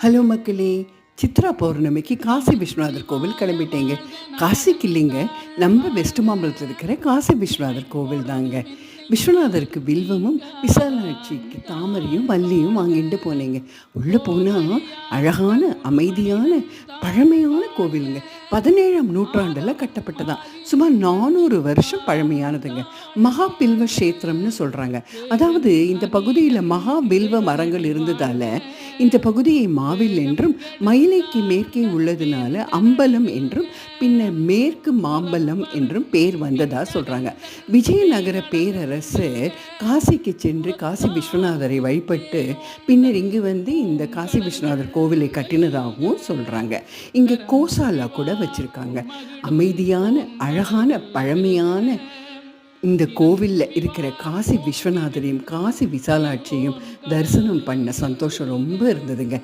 Hello மக்களே! சித்ரா பௌர்ணமிக்கு காசி விஸ்வநாதர் கோவில் கிளம்பிட்டேங்க. காசிக்கு இல்லைங்க, நம்ம வெஸ்ட் மாம்பலத்தில் இருக்கிற காசி விஸ்வநாதர் கோவில் தாங்க. விஸ்வநாதருக்கு வில்வமும், விசாலாட்சிக்கு தாமரையும், மல்லியும் வாங்கிட்டு போனேங்க. உள்ளே போனால் அழகான, அமைதியான, பழமையான கோவிலுங்க. 17ஆம் நூற்றாண்டில் கட்டப்பட்டதான். சுமார் 400 வருஷம் பழமையானதுங்க. மகா பில்வ கஷேத்திரம்னு சொல்கிறாங்க. அதாவது இந்த பகுதியில் மகா பில்வ மரங்கள் இருந்ததால் இந்த பகுதியை மாவில் என்றும், மயிலைக்கு மேற்கே உள்ளதுனால அம்பலம் என்றும், பின்னர் மேற்கு மாம்பலம் என்றும் பேர் வந்ததா சொல்கிறாங்க. விஜயநகர பேரரசர் காசிக்கு சென்று காசி விஸ்வநாதரை வழிபட்டு பின்னர் இங்கு வந்து இந்த காசி விஸ்வநாதர் கோவிலை கட்டினதாகவும் சொல்கிறாங்க. இங்கே கோசாலா கூட வச்சுருக்காங்க. அமைதியான, அழகான, பழமையான இந்த கோவிலில் இருக்கிற காசி விஸ்வநாதரையும் காசி விசாலாட்சியையும் தரிசனம் பண்ண சந்தோஷம் ரொம்ப இருந்ததுங்க.